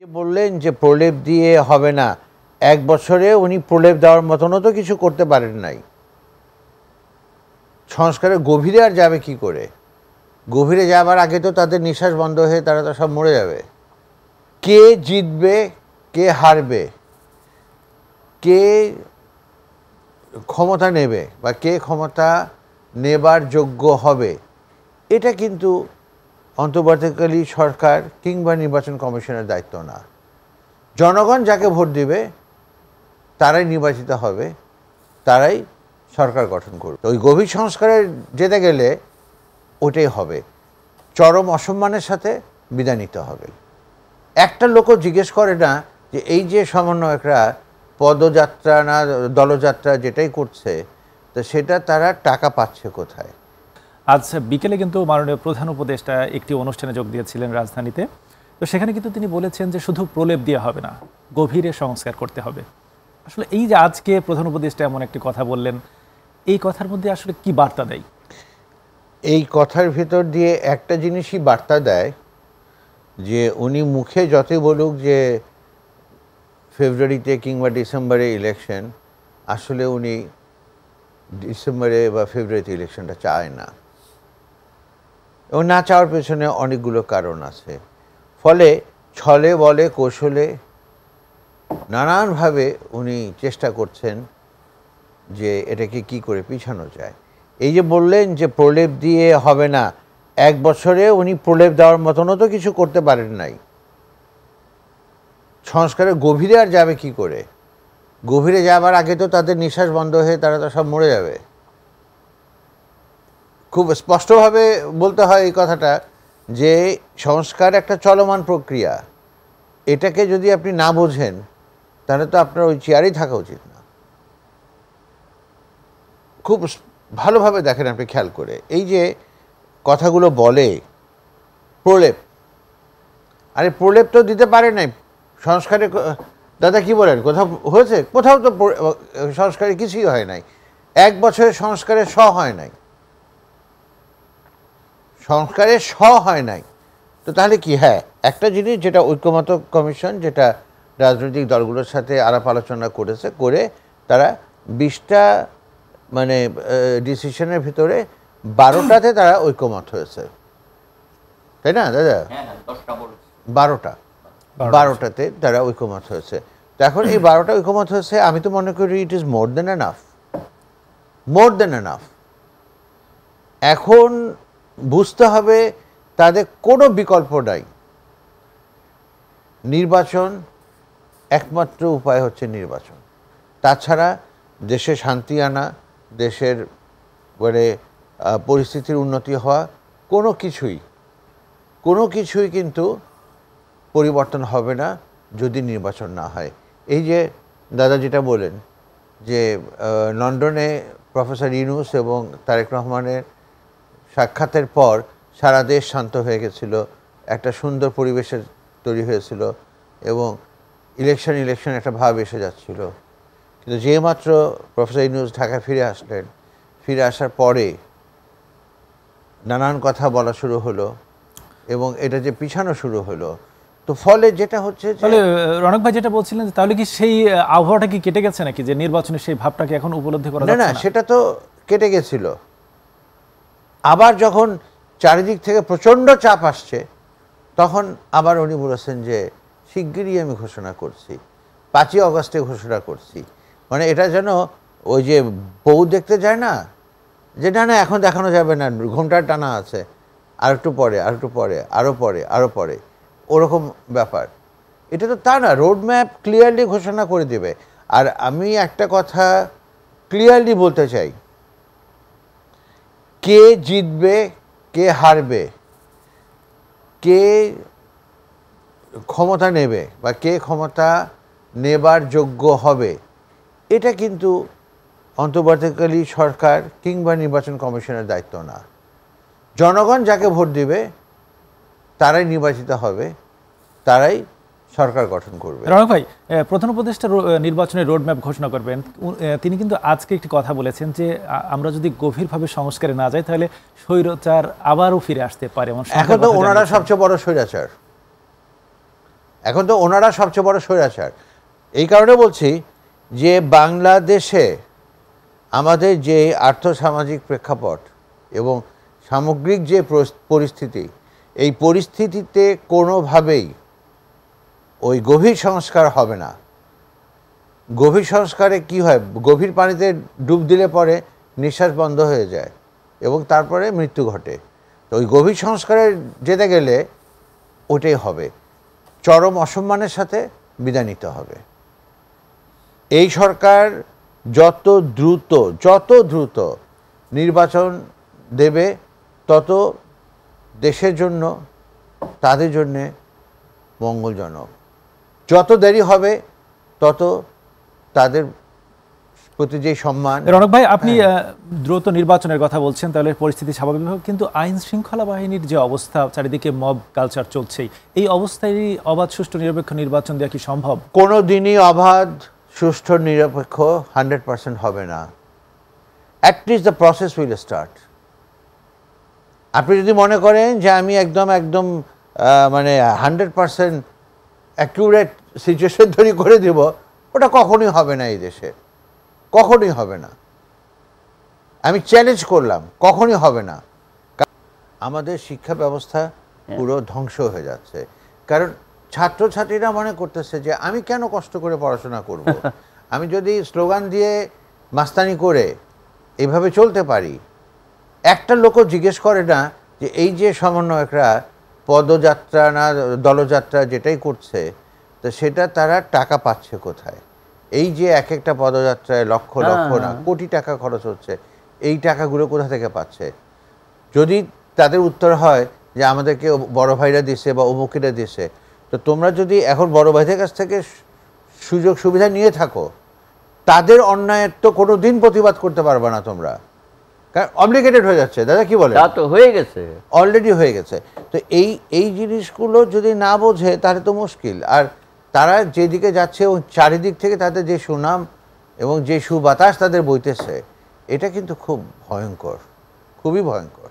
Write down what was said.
বললেন যে প্রলেপ দিয়ে হবে না, ১ বছরে উনি প্রলেপ দেওয়ার মতনও তো কিছু করতে পারেন নাই। সংস্কারের গভীরে আর যাবে কি করে? গভীরে যাবার আগে তো তাদের নিঃশ্বাস বন্ধ হয়ে তারা তো সব মরে যাবে। কে জিতবে, কে হারবে, কে ক্ষমতা নেবে বা কে ক্ষমতা নেবার যোগ্য হবে, এটা কিন্তু অন্তর্বর্তীকালী সরকার কিংবা নির্বাচন কমিশনের দায়িত্ব না। জনগণ যাকে ভোট দিবে তারাই নির্বাচিত হবে, তারাই সরকার গঠন করবে। ওই গভীর সংস্কারে যেতে গেলে ওটাই হবে, চরম অসম্মানের সাথে বিদায় নিতে হবে। একটা লোকও জিজ্ঞেস করে না যে এই যে সমন্বয়করা পদযাত্রা না দলযাত্রা যেটাই করছে, তো সেটা তারা টাকা পাচ্ছে কোথায়। আজ বিকেলে কিন্তু মাননীয় প্রধান উপদেষ্টা একটি অনুষ্ঠানে যোগ দিয়েছিলেন রাজধানীতে। তো সেখানে কিন্তু তিনি বলেছেন যে শুধু প্রলেপ দিয়ে হবে না, গভীরে সংস্কার করতে হবে। আসলে এই যে আজকে প্রধান উপদেষ্টা এমন একটি কথা বললেন, এই কথার মধ্যে আসলে কি বার্তা দেয়? এই কথার ভিতর দিয়ে একটা জিনিসই বার্তা দেয় যে উনি মুখে যতই বলুক যে ফেব্রুয়ারিতে কিংবা ডিসেম্বরে ইলেকশন, আসলে উনি ডিসেম্বরে বা ফেব্রুয়ারিতে ইলেকশনটা চায় না, এবং না চাওয়ার পেছনে অনেকগুলো কারণ আছে। ফলে ছলে বলে কৌশলে নানানভাবে উনি চেষ্টা করছেন যে এটাকে কি করে পিছানো যায়। এই যে বললেন যে প্রলেপ দিয়ে হবে না, ১ বছরে উনি প্রলেপ দেওয়ার মতনও তো কিছু করতে পারেন নাই। সংস্কারের গভীরে আর যাবে কি করে? গভীরে যাবার আগে তো তাদের নিঃশ্বাস বন্ধ হয়ে তারা তো সব মরে যাবে। খুব স্পষ্টভাবে বলতে হয় এই কথাটা যে সংস্কার একটা চলমান প্রক্রিয়া, এটাকে যদি আপনি না বোঝেন তাহলে তো আপনার ওই চেয়ারেই থাকা উচিত না। খুব ভালোভাবে দেখেন আপনি খেয়াল করে, এই যে কথাগুলো বলে প্রলেপ, আরে প্রলেপ তো দিতে পারে নাই সংস্কারে। দাদা কি বলেন, কোথাও হয়েছে? কোথাও তো সংস্কারে কিছুই হয় নাই। ১ বছরের সংস্কারে হয় নাই, সংস্কারের হয় নাই। তো তাহলে কি? হ্যাঁ, একটা জিনিস যেটা ঐক্যমত্য কমিশন, যেটা রাজনৈতিক দলগুলোর সাথে আলাপ আলোচনা করেছে, করে তারা ২০টা মানে ডিসিশনের ভিতরে ১২টাতে তারা ঐক্যমত হয়েছে, তাই না দাদা? ১২টাতে তারা ঐক্যমত হয়েছে। তো এখন এই ১২টা ঐক্যমত হয়েছে, আমি তো মনে করি it is more than enough, more than enough. এখন বুঝতে হবে তাদের কোনো বিকল্প নাই। নির্বাচন একমাত্র উপায় হচ্ছে নির্বাচন। তাছাড়া দেশে শান্তি আনা, দেশের মানে পরিস্থিতির উন্নতি হওয়া, কোনো কিছুই কিন্তু পরিবর্তন হবে না যদি নির্বাচন না হয়। এই যে দাদা যেটা বলেন যে লন্ডনে প্রফেসর ইউনূস এবং তারেক রহমানের সাক্ষাতের পর সারা দেশ শান্ত হয়ে গেছিল, একটা সুন্দর পরিবেশের তৈরি হয়েছিল এবং ইলেকশন একটা ভাব এসে যাচ্ছিল। কিন্তু যে মাত্র প্রফেসর ইউনূস ঢাকায় ফিরে আসলেন, ফিরে আসার পরে নানান কথা বলা শুরু হলো এবং এটা যে পিছানো শুরু হলো, তো ফলে যেটা হচ্ছে, তাহলে রনক ভাই যেটা বলছিলেন, তাহলে কি সেই আবহাওয়াটা কি কেটে গেছে নাকি, যে নির্বাচনের সেই ভাবটাকে এখন উপলব্ধি করা যাচ্ছে না? না, সেটা তো কেটে গেছিল। আবার যখন চারিদিক থেকে প্রচণ্ড চাপ আসছে, তখন আবার উনি বলেছেন যে শিগগিরই আমি ঘোষণা করছি, ৫ই অগস্টে ঘোষণা করছি। মানে এটা যেন ওই যে বউ দেখতে যায় না, যে না এখন দেখানো যাবে না, ঘোমটার টানা আছে, আর একটু পরে, আরও পরে, ওরকম ব্যাপার। এটা তো তা না, রোড ম্যাপ ক্লিয়ারলি ঘোষণা করে দেবে। আর আমি একটা কথা ক্লিয়ারলি বলতে চাই, কে জিতবে, কে হারবে, কে ক্ষমতা নেবে বা কে ক্ষমতা নেবার যোগ্য হবে, এটা কিন্তু অন্তর্বর্তীকালী সরকার কিংবা নির্বাচন কমিশনের দায়িত্ব না। জনগণ যাকে ভোট দিবে তারাই নির্বাচিত হবে, তারাই সরকার গঠন করবে। রনক ভাই, প্রধান উপদেষ্টা নির্বাচনের রোডম্যাপ ঘোষণা করবেন, তিনি কিন্তু আজকে একটি কথা বলেছেন যে আমরা যদি গভীরভাবে সংস্কারে না যাই তাহলে স্বৈরাচার আবারও ফিরে আসতে পারে। এখন তো ওনারা সবচেয়ে বড় স্বৈরাচার, এখন তো ওনারা সবচেয়ে বড় স্বৈরাচার। এই কারণে বলছি যে বাংলাদেশে আমাদের যে আর্থসামাজিক প্রেক্ষাপট এবং সামগ্রিক যে পরিস্থিতি, এই পরিস্থিতিতে কোনোভাবেই ওই গভীর সংস্কার হবে না। গভীর সংস্কারে কি হয়, গভীর পানিতে ডুব দিলে পরে নিঃশ্বাস বন্ধ হয়ে যায় এবং তারপরে মৃত্যু ঘটে। তো ওই গভীর সংস্কারে যেতে গেলে ওটাই হবে, চরম অসম্মানের সাথে বিদায় নিতে হবে। এই সরকার যত দ্রুত নির্বাচন দেবে তত দেশের জন্য, তাদের জন্যে মঙ্গলজনক। যত দেরি হবে তত তাদের প্রতি যে সম্মান। রনক ভাই, আপনি দ্রুত নির্বাচনের কথা বলছেন, তাহলে পরিস্থিতি স্বাভাবিক হবে, কিন্তু আইন শৃঙ্খলা বাহিনীর যে অবস্থা, চারিদিকে মব কালচার চলছেই, এই অবস্থায় অবাধ সুষ্ঠু নিরপেক্ষ নির্বাচন দেওয়া কি সম্ভব? কোনো দিনই অবাধ সুষ্ঠু নিরপেক্ষ 100% হবে না। At least the process will start. আপনি যদি মনে করেন যে আমি একদম মানে 100% অ্যাকিউরেট সিচুয়েশন তৈরি করে দেব, ওটা কখনোই হবে না এই দেশে, কখনোই হবে না। আমি চ্যালেঞ্জ করলাম, কখনোই হবে না। আমাদের শিক্ষা ব্যবস্থা পুরো ধ্বংস হয়ে যাচ্ছে, কারণ ছাত্রছাত্রীরা মনে করতেছে যে আমি কেন কষ্ট করে পড়াশোনা করব, আমি যদি স্লোগান দিয়ে মাস্তানি করে এভাবে চলতে পারি। একটা লোকও জিজ্ঞেস করে না যে এই যে সমন্বয়করা পদযাত্রা না দলযাত্রা যেটাই করছে, তো সেটা তারা টাকা পাচ্ছে কোথায়? এই যে এক একটা পদযাত্রায় লক্ষ লক্ষ না কোটি টাকা খরচ হচ্ছে, এই টাকাগুলো কোথা থেকে পাচ্ছে? যদি তাদের উত্তর হয় যে আমাদেরকে বড় ভাইরা দিছে বা অমুকিরা দিছে, তো তোমরা যদি এখন বড় ভাইদের কাছ থেকে সুযোগ সুবিধা নিয়ে থাকো, তাদের অন্যায়ের তো কোনো দিন প্রতিবাদ করতে পারবে না তোমরা, কারণ অব্লিগেটেড হয়ে যাচ্ছে। দাদা কি বলে? তা তো হয়ে গেছে, অলরেডি হয়ে গেছে। তো এই জিনিসগুলো যদি না বোঝে তাহলে তো মুশকিল। আর তারা যেদিকে যাচ্ছে ও চারিদিক থেকে তাদের যে সুনাম এবং যে সুবাতাস তাদের বইতেছে, এটা কিন্তু খুব ভয়ঙ্কর, খুবই ভয়ঙ্কর।